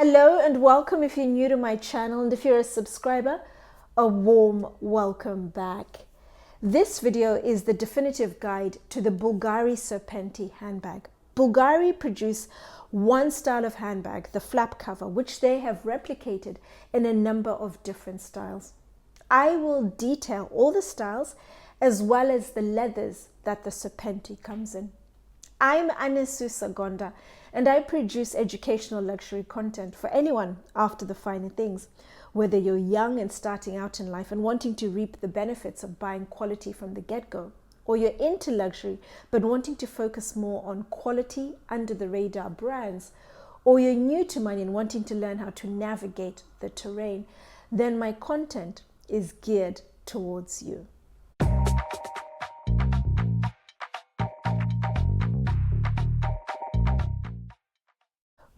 Hello and welcome if you're new to my channel, and if you're a subscriber, a warm welcome back. This video is the definitive guide to the Bvlgari Serpenti handbag. Bvlgari produce one style of handbag, the flap cover, which they have replicated in a number of different styles. I will detail all the styles as well as the leathers that the Serpenti comes in. I'm Anesu Sagonda, and I produce educational luxury content for anyone after the finer things. Whether you're young and starting out in life and wanting to reap the benefits of buying quality from the get-go, or you're into luxury but wanting to focus more on quality under the radar brands, or you're new to money and wanting to learn how to navigate the terrain, then my content is geared towards you.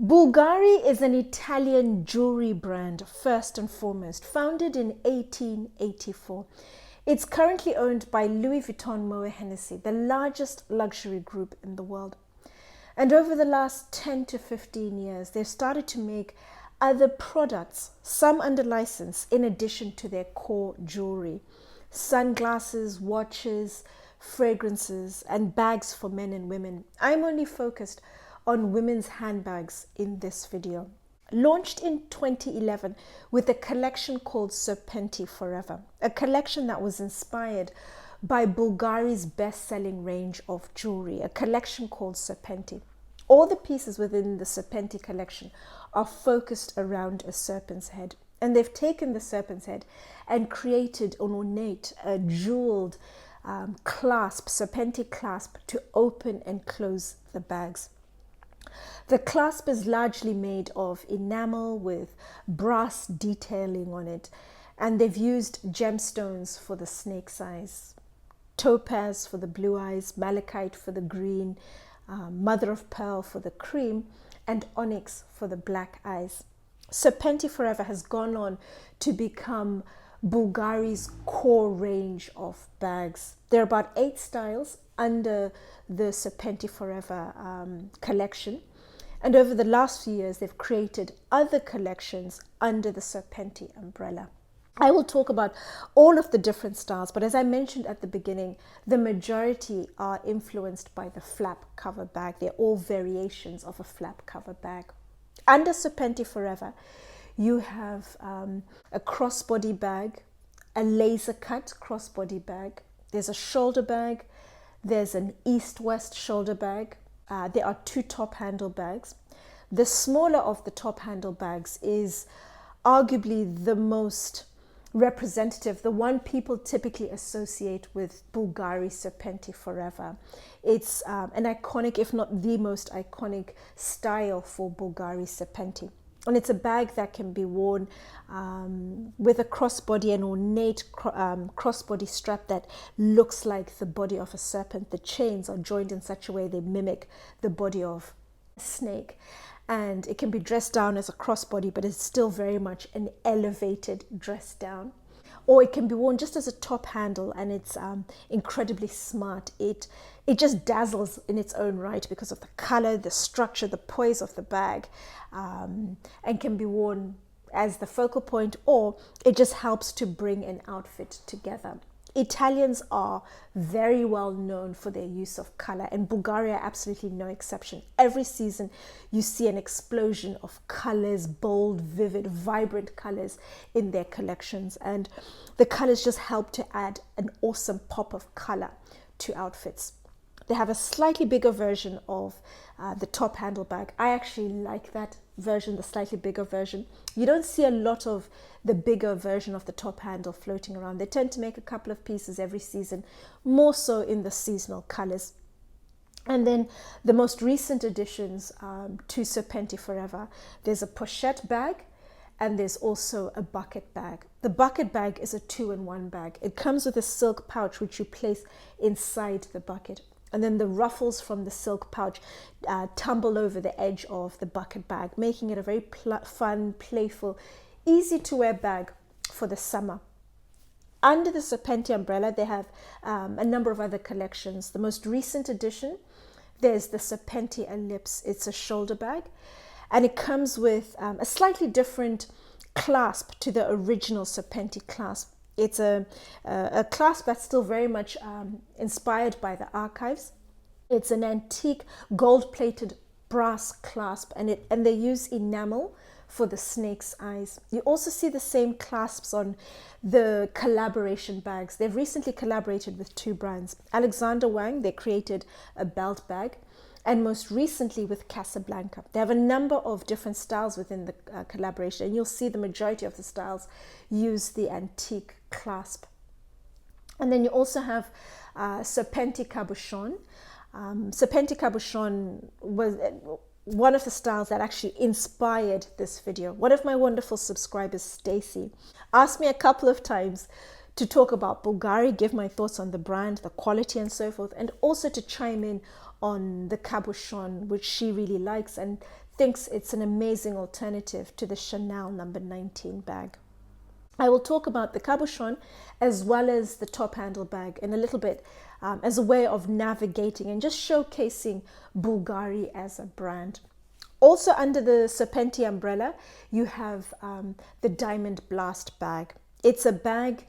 Bvlgari is an Italian jewelry brand, first and foremost, founded in 1884. It's currently owned by Louis Vuitton Moet Hennessy, the largest luxury group in the world. And over the last 10 to 15 years, they've started to make other products, some under license, in addition to their core jewelry. Sunglasses, watches, fragrances, and bags for men and women. I'm only focused on women's handbags in this video. Launched in 2011 with a collection called Serpenti Forever, a collection that was inspired by Bvlgari's best-selling range of jewelry, a collection called Serpenti. All the pieces within the Serpenti collection are focused around a serpent's head, and they've taken the serpent's head and created an ornate, a jeweled clasp, Serpenti clasp, to open and close the bags. The clasp is largely made of enamel with brass detailing on it, and they've used gemstones for the snake's eyes, topaz for the blue eyes, malachite for the green, mother of pearl for the cream, and onyx for the black eyes. Serpenti Forever has gone on to become Bvlgari's core range of bags. There are about 8 styles under the Serpenti Forever collection, and over the last few years they've created other collections under the Serpenti umbrella. I will talk about all of the different styles, but as I mentioned at the beginning, the majority are influenced by the flap cover bag. They're all variations of a flap cover bag. Under Serpenti Forever, you have a crossbody bag, a laser cut crossbody bag. There's a shoulder bag. There's an east-west shoulder bag. There are 2 top handle bags. The smaller of the top handle bags is arguably the most representative, the one people typically associate with Bvlgari Serpenti Forever. It's an iconic, if not the most iconic style for Bvlgari Serpenti. And it's a bag that can be worn with a crossbody, an ornate crossbody strap that looks like the body of a serpent. The chains are joined in such a way they mimic the body of a snake. And it can be dressed down as a crossbody, but it's still very much an elevated dress down. Or it can be worn just as a top handle, and it's incredibly smart. It just dazzles in its own right because of the color, the structure, the poise of the bag, and can be worn as the focal point, or it just helps to bring an outfit together. Italians are very well known for their use of color, and Bvlgari are absolutely no exception. Every season you see an explosion of colors, bold, vivid, vibrant colors in their collections, and the colors just help to add an awesome pop of color to outfits. They have a slightly bigger version of the top handle bag. I actually like that version, the slightly bigger version. You don't see a lot of the bigger version of the top handle floating around. They tend to make a couple of pieces every season, more so in the seasonal colors. And then the most recent additions to Serpenti Forever, there's a pochette bag, and there's also a bucket bag. The bucket bag is a 2-in-1 bag. It comes with a silk pouch which you place inside the bucket. And then the ruffles from the silk pouch tumble over the edge of the bucket bag, making it a very fun, playful, easy to wear bag for the summer. Under the Serpenti umbrella, they have a number of other collections. The most recent addition, there's the Serpenti Ellipse. It's a shoulder bag. and it comes with a slightly different clasp to the original Serpenti clasp. It's a clasp that's still very much inspired by the archives. It's an antique gold-plated brass clasp, and they use enamel for the snake's eyes. You also see the same clasps on the collaboration bags. They've recently collaborated with two brands. Alexander Wang, they created a belt bag, and most recently with Casablanca. They have a number of different styles within the collaboration, and you'll see the majority of the styles use the antique clasp. And then you also have Serpenti Cabochon. Serpenti Cabochon was one of the styles that actually inspired this video. One of my wonderful subscribers, Stacia, asked me a couple of times to talk about Bvlgari, give my thoughts on the brand, the quality and so forth, and also to chime in on the Cabochon, which she really likes and thinks it's an amazing alternative to the Chanel No. 19 bag. I will talk about the Cabochon as well as the top handle bag in a little bit as a way of navigating and just showcasing Bvlgari as a brand. Also under the Serpenti umbrella, you have the Diamond Blast bag. It's a bag,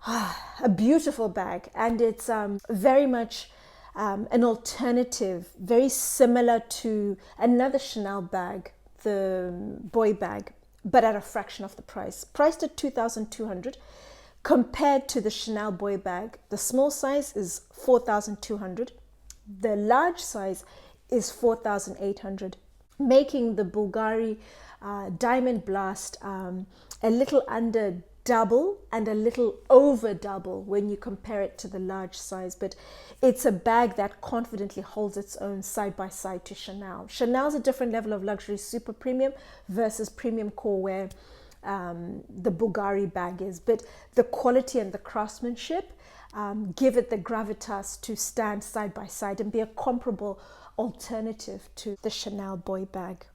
a beautiful bag, and it's very much an alternative, very similar to another Chanel bag, the boy bag, but at a fraction of the price. Priced at $2,200 compared to the Chanel boy bag. The small size is $4,200. The large size is $4,800, making the Bvlgari Diamond Blast a little under double and a little over double when you compare it to the large size. But it's a bag that confidently holds its own side by side to Chanel. Chanel's a different level of luxury, super premium versus premium core, where the Bvlgari bag is, but the quality and the craftsmanship give it the gravitas to stand side by side and be a comparable alternative to the Chanel boy bag.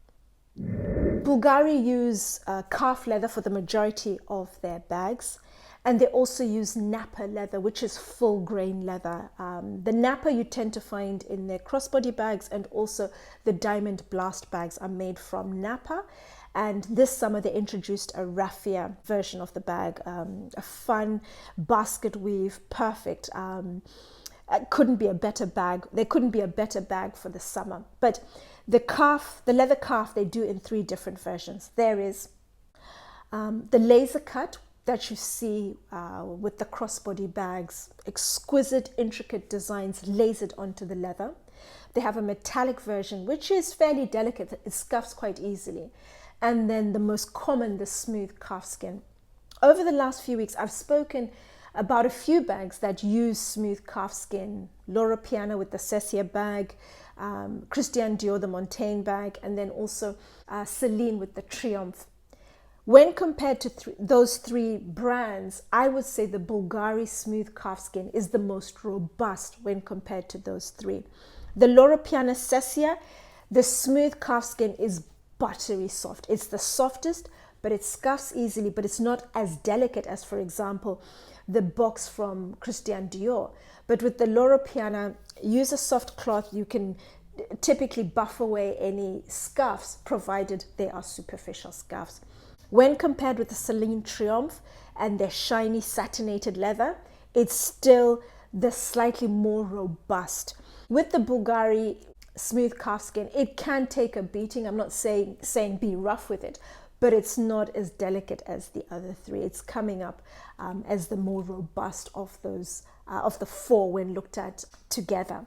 Bvlgari use calf leather for the majority of their bags, and they also use Napa leather, which is full grain leather. The Napa you tend to find in their crossbody bags, and also the Diamond Blast bags are made from Napa. And this summer they introduced a raffia version of the bag, a fun basket weave, perfect. Couldn't be a better bag. There couldn't be a better bag for the summer. But the leather calf, they do in three different versions. There is the laser cut that you see with the crossbody bags, exquisite, intricate designs lasered onto the leather. They have a metallic version, which is fairly delicate. It scuffs quite easily. And then the most common, the smooth calfskin. Over the last few weeks, I've spoken about a few bags that use smooth calfskin. Loro Piana with the Cessia bag, Christian Dior the Montaigne bag, and then also Celine with the Triomphe. When compared to those three brands, I would say the Bvlgari smooth calfskin is the most robust when compared to those three. The Loro Piana Cessia, the smooth calfskin is buttery soft. It's the softest, but it scuffs easily, but it's not as delicate as, for example, the box from Christian Dior. But with the Loro Piana, use a soft cloth. You can typically buff away any scuffs, provided they are superficial scuffs. When compared with the Celine Triomphe and their shiny satinated leather, it's still the slightly more robust. With the Bvlgari smooth calfskin, it can take a beating. I'm not saying be rough with it, but it's not as delicate as the other three. It's coming up as the more robust of those of the four when looked at together.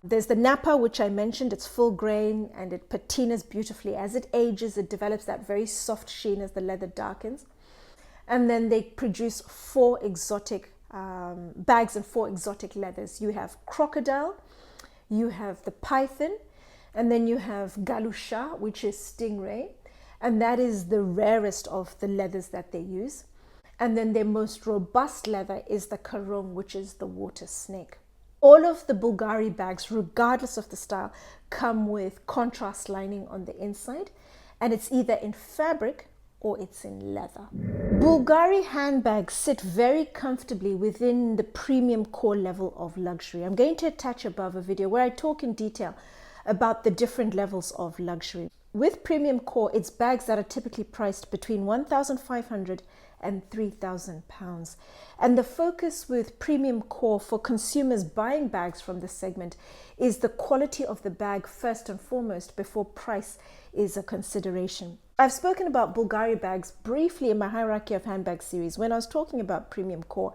There's the Napa, which I mentioned. It's full grain and it patinas beautifully. As it ages, it develops that very soft sheen as the leather darkens. And then they produce four exotic bags and four exotic leathers. You have crocodile, you have the python, and then you have galusha, which is stingray, and that is the rarest of the leathers that they use. And then their most robust leather is the karong, which is the water snake. All of the Bvlgari bags, regardless of the style, come with contrast lining on the inside, and it's either in fabric or it's in leather. Bvlgari handbags sit very comfortably within the premium core level of luxury. I'm going to attach above a video where I talk in detail about the different levels of luxury. With premium core, it's bags that are typically priced between £1,500 and £3,000. And the focus with premium core for consumers buying bags from this segment is the quality of the bag first and foremost before price is a consideration. I've spoken about Bvlgari bags briefly in my Hierarchy of Handbags series when I was talking about premium core,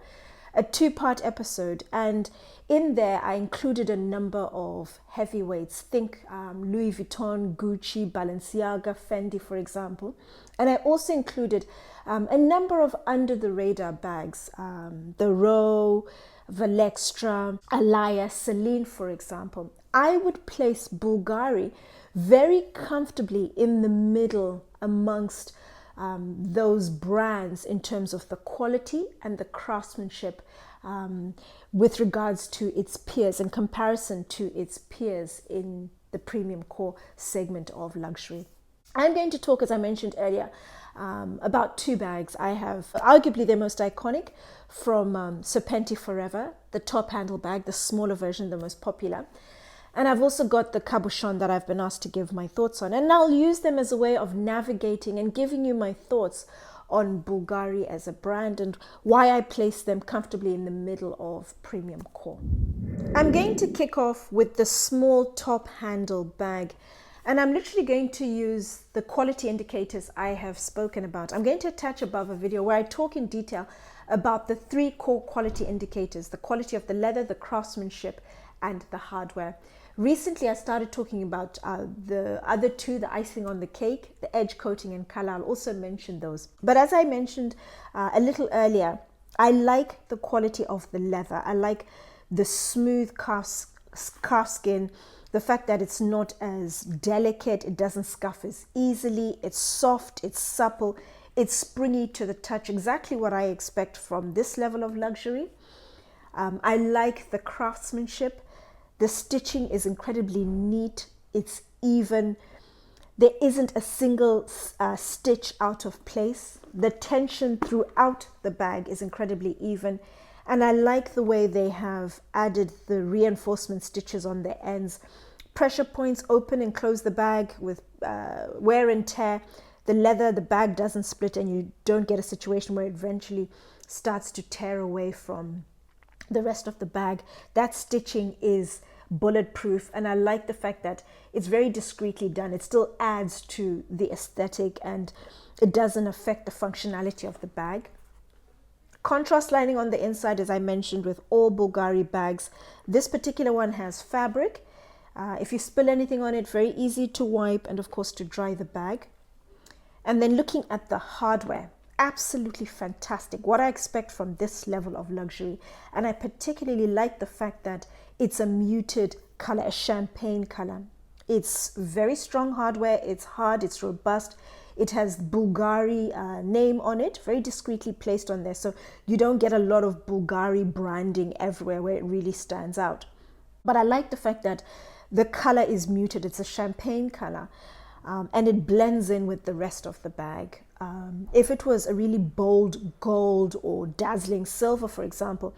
a two-part episode, and in there I included a number of heavyweights. Think Louis Vuitton, Gucci, Balenciaga, Fendi, for example. And I also included a number of under-the-radar bags, the Row, Valextra, Alaya, Celine, for example. I would place Bvlgari very comfortably in the middle amongst those brands in terms of the quality and the craftsmanship with regards to its peers, in comparison to its peers in the premium core segment of luxury. I'm going to talk, as I mentioned earlier, about two bags. I have arguably the most iconic from Serpenti Forever, the top handle bag, the smaller version, the most popular. And I've also got the Cabochon that I've been asked to give my thoughts on. And I'll use them as a way of navigating and giving you my thoughts on Bvlgari as a brand and why I place them comfortably in the middle of premium core. I'm going to kick off with the small top handle bag. And I'm literally going to use the quality indicators I have spoken about. I'm going to attach above a video where I talk in detail about the three core quality indicators: the quality of the leather, the craftsmanship, and the hardware. Recently, I started talking about the other two, the icing on the cake, the edge coating and color. I'll also mention those. But as I mentioned a little earlier, I like the quality of the leather. I like the smooth calf skin, the fact that it's not as delicate, it doesn't scuff as easily, it's soft, it's supple, it's springy to the touch, exactly what I expect from this level of luxury. I like the craftsmanship. The stitching is incredibly neat. It's even. There isn't a single stitch out of place. The tension throughout the bag is incredibly even. And I like the way they have added the reinforcement stitches on the ends. Pressure points open and close the bag with wear and tear. The leather, the bag doesn't split and you don't get a situation where it eventually starts to tear away from the rest of the bag. That stitching is bulletproof, and I like the fact that it's very discreetly done. It still adds to the aesthetic and it doesn't affect the functionality of the bag. Contrast lining on the inside, as I mentioned with all Bvlgari bags. This particular one has fabric. If you spill anything on it, very easy to wipe and of course to dry the bag. And then looking at the hardware, absolutely fantastic. What I expect from this level of luxury. And I particularly like the fact that it's a muted color, a champagne color. It's very strong hardware. It's hard, it's robust. It has Bvlgari name on it, very discreetly placed on there. So you don't get a lot of Bvlgari branding everywhere where it really stands out. But I like the fact that the color is muted. It's a champagne color. And it blends in with the rest of the bag. If it was a really bold gold or dazzling silver, for example,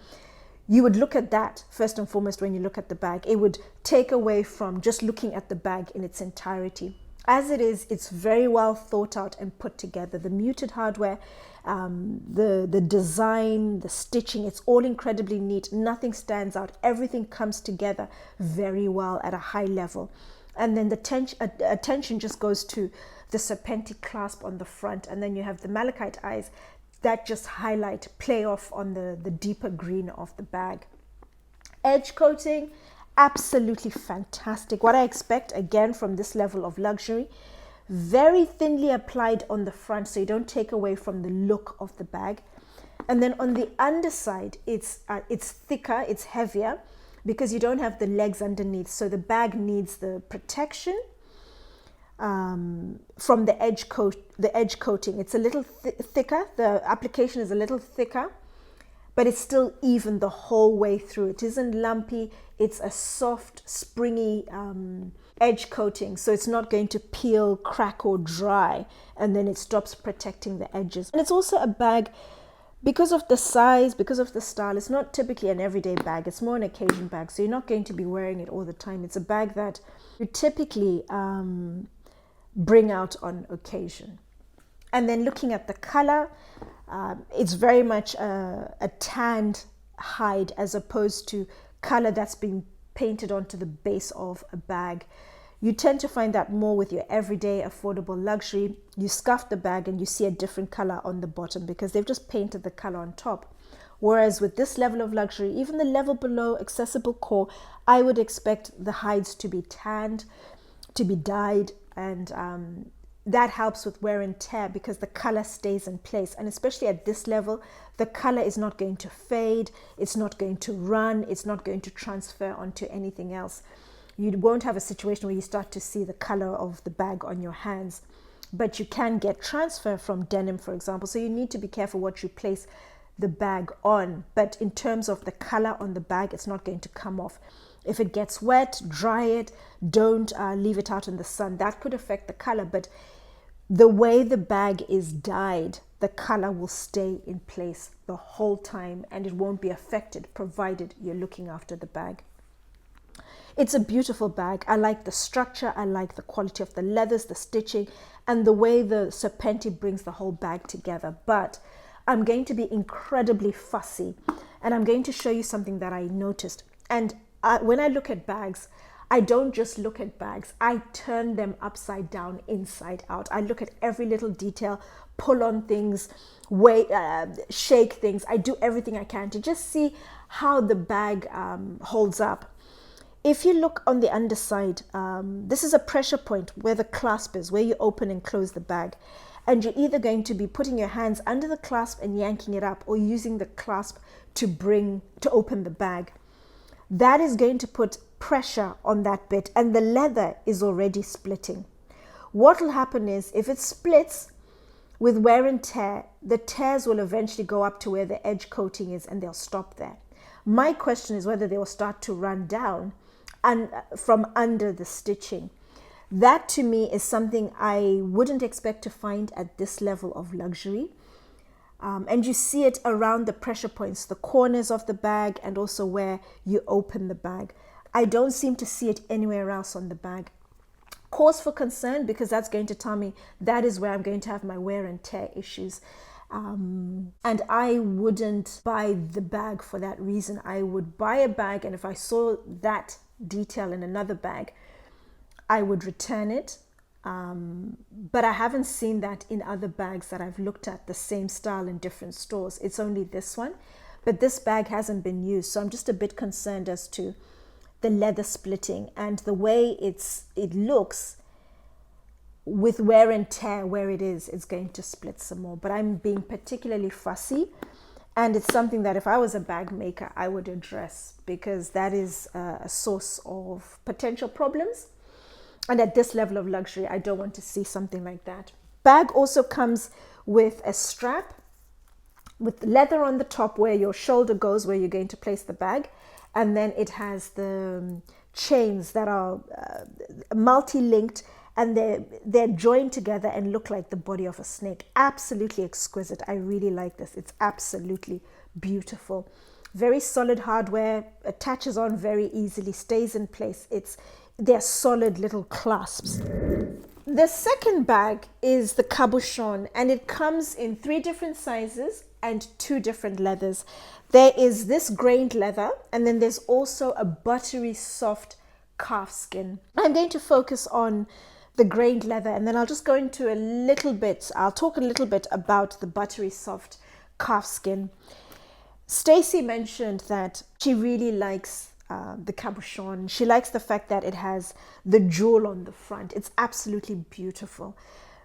you would look at that first and foremost when you look at the bag. It would take away from just looking at the bag in its entirety. As it is, it's very well thought out and put together. The muted hardware, the design, the stitching, it's all incredibly neat. Nothing stands out. Everything comes together very well at a high level. And then the attention just goes to the Serpenti clasp on the front, and then you have the malachite eyes that just highlight, play off on the deeper green of the bag. Edge coating, absolutely fantastic. What I expect again from this level of luxury, very thinly applied on the front so you don't take away from the look of the bag. And then on the underside, it's thicker, it's heavier, because you don't have the legs underneath, so the bag needs the protection from the edge coating. It's a little thicker, the application is a little thicker, but it's still even the whole way through. It isn't lumpy, it's a soft, springy edge coating, so it's not going to peel, crack or dry, and then it stops protecting the edges. And it's also a bag Because of the size, because of the style, it's not typically an everyday bag. It's more an occasion bag. So you're not going to be wearing it all the time. It's a bag that you typically bring out on occasion. And then looking at the color, it's very much a tanned hide as opposed to color that's been painted onto the base of a bag. You tend to find that more with your everyday affordable luxury. You scuff the bag and you see a different color on the bottom because they've just painted the color on top. Whereas with this level of luxury, even the level below accessible core, I would expect the hides to be tanned, to be dyed, and that helps with wear and tear because the color stays in place. And especially at this level, the color is not going to fade, it's not going to run, it's not going to transfer onto anything else. You won't have a situation where you start to see the color of the bag on your hands, but you can get transfer from denim, for example. So you need to be careful what you place the bag on. But in terms of the color on the bag, it's not going to come off. If it gets wet, dry it. Don't leave it out in the sun. That could affect the color, but the way the bag is dyed, the color will stay in place the whole time and it won't be affected provided you're looking after the bag. It's a beautiful bag. I like the structure, I like the quality of the leathers, the stitching, and the way the Serpenti brings the whole bag together. But I'm going to be incredibly fussy and I'm going to show you something that I noticed. And when I look at bags, I don't just look at bags, I turn them upside down, inside out. I look at every little detail, pull on things, shake things. I do everything I can to just see how the bag holds up. If you look on the underside, this is a pressure point where the clasp is, where you open and close the bag. And you're either going to be putting your hands under the clasp and yanking it up or using the clasp to open the bag. That is going to put pressure on that bit and the leather is already splitting. What will happen is if it splits with wear and tear, the tears will eventually go up to where the edge coating is and they'll stop there. My question is whether they will start to run down and from under the stitching. That to me is something I wouldn't expect to find at this level of luxury. And you see it around the pressure points, the corners of the bag and also where you open the bag. I don't seem to see it anywhere else on the bag. Cause for concern because that's going to tell me that is where I'm going to have my wear and tear issues. And I wouldn't buy the bag for that reason. I would buy a bag and if I saw that detail in another bag, I would return it. But I haven't seen that in other bags that I've looked at, the same style in different stores. It's only this one, but this bag hasn't been used. So I'm just a bit concerned as to the leather splitting and the way it looks with wear and tear where it is, it's going to split some more. But I'm being particularly fussy and it's something that if I was a bag maker, I would address because that is a source of potential problems. And at this level of luxury, I don't want to see something like that. Bag also comes with a strap with leather on the top where your shoulder goes, where you're going to place the bag. And then it has the chains that are multi-linked and they're joined together and look like the body of a snake. Absolutely exquisite. I really like this. It's absolutely beautiful. Very solid hardware, attaches on very easily, stays in place. They're solid little clasps. The second bag is the Cabochon and it comes in 3 different sizes and 2 different leathers. There is this grained leather and then there's also a buttery soft calf skin. I'm going to focus on the grained leather and then I'll just go into I'll talk a little bit about the buttery soft calf skin. Stacy mentioned that she really likes the Cabochon. She likes the fact that it has the jewel on the front. It's absolutely beautiful.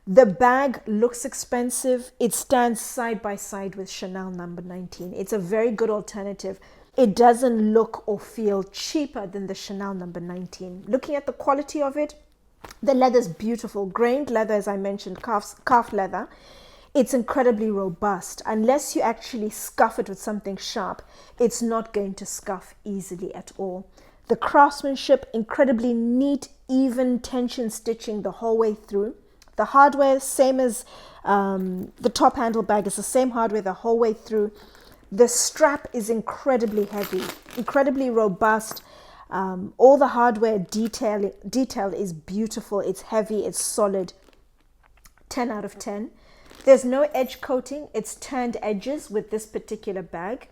The bag looks expensive. It stands side by side with Chanel number 19. It's a very good alternative. It doesn't look or feel cheaper than the Chanel number 19. Looking at the quality of it, the leather's beautiful. Grained leather, as I mentioned, calf leather. It's incredibly robust. Unless you actually scuff it with something sharp, it's not going to scuff easily at all. The craftsmanship, incredibly neat, even tension stitching the whole way through. The hardware, same as the top handle bag, is the same hardware the whole way through. The strap is incredibly heavy, incredibly robust. All the hardware detail is beautiful. It's heavy, it's solid. 10 out of 10. There's no edge coating. It's turned edges with this particular bag.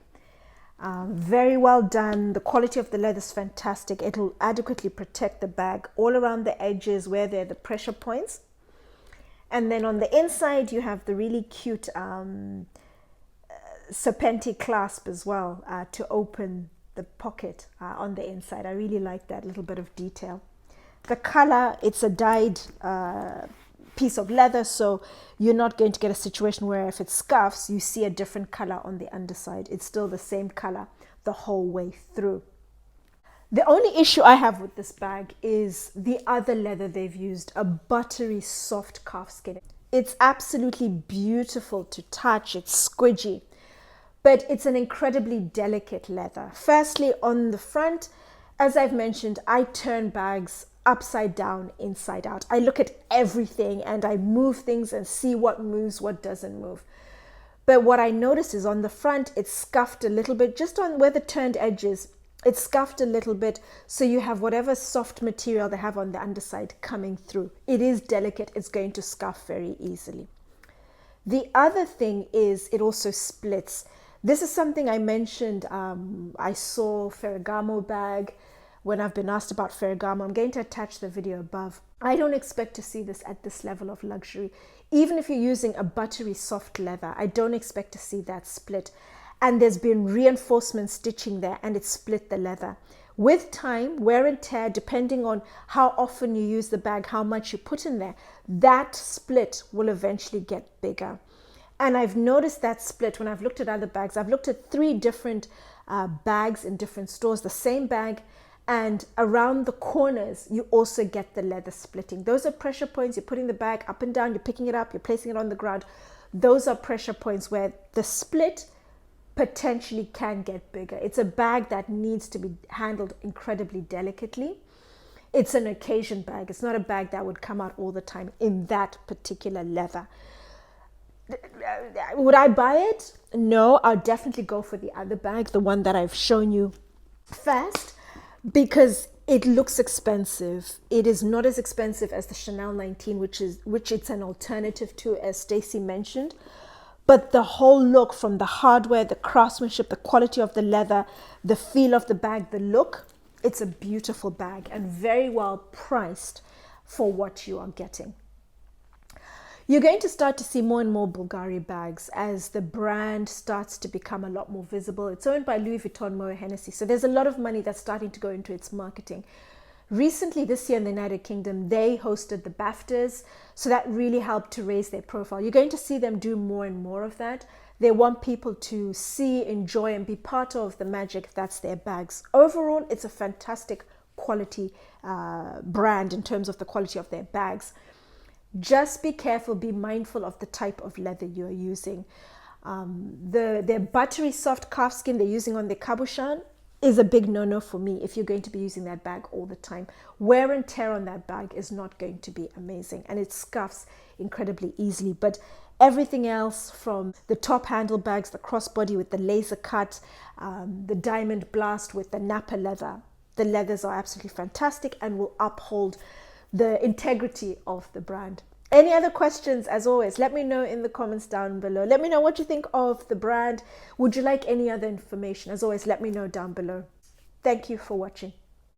Very well done. The quality of the leather is fantastic. It'll adequately protect the bag all around the edges where there are the pressure points. And then on the inside, you have the really cute Serpenti clasp as well to open the pocket on the inside. I really like that little bit of detail. The color, it's a dyed piece of leather, so you're not going to get a situation where if it scuffs, you see a different color on the underside. It's still the same color the whole way through. The only issue I have with this bag is the other leather they've used, a buttery soft calfskin. It's absolutely beautiful to touch. It's squidgy, but it's an incredibly delicate leather. Firstly, on the front, as I've mentioned, I turn bags upside down, inside out. I look at everything and I move things and see what moves, what doesn't move. But what I notice is on the front, it's scuffed a little bit, just on where the turned edges, it's scuffed a little bit. So you have whatever soft material they have on the underside coming through. It is delicate. It's going to scuff very easily. The other thing is it also splits. This is something I mentioned. I saw Ferragamo bag. When I've been asked about Ferragamo, I'm going to attach the video above. I don't expect to see this at this level of luxury. Even if you're using a buttery soft leather, I don't expect to see that split. And there's been reinforcement stitching there and it split the leather. With time, wear and tear, depending on how often you use the bag, how much you put in there, that split will eventually get bigger. And I've noticed that split when I've looked at other bags. I've looked at 3 different bags in different stores, the same bag, and around the corners, you also get the leather splitting. Those are pressure points. You're putting the bag up and down, you're picking it up, you're placing it on the ground. Those are pressure points where the split potentially can get bigger. It's a bag that needs to be handled incredibly delicately. It's an occasion bag. It's not a bag that would come out all the time in that particular leather. Would I buy it? No, I'll definitely go for the other bag, the one that I've shown you first, because it looks expensive. It is not as expensive as the Chanel 19, which it's an alternative to, as Stacy mentioned. But the whole look, from the hardware, the craftsmanship, the quality of the leather, the feel of the bag, the look, it's a beautiful bag and very well priced for what you are getting. You're going to start to see more and more Bvlgari bags as the brand starts to become a lot more visible. It's owned by Louis Vuitton, Moët Hennessy, so there's a lot of money that's starting to go into its marketing. Recently, this year in the United Kingdom, they hosted the BAFTAs, so that really helped to raise their profile. You're going to see them do more and more of that. They want people to see, enjoy, and be part of the magic that's their bags. Overall, it's a fantastic quality brand in terms of the quality of their bags. Just be careful, be mindful of the type of leather you're using. Their buttery soft calfskin they're using on the Cabochon is a big no-no for me if you're going to be using that bag all the time. Wear and tear on that bag is not going to be amazing, and it scuffs incredibly easily. But everything else, from the top handle bags, the crossbody with the laser cut, the diamond blast with the Napa leather, the leathers are absolutely fantastic and will uphold the integrity of the brand. Any other questions, as always, let me know in the comments down below. Let me know what you think of the brand. Would you like any other information? As always, let me know down below. Thank you for watching.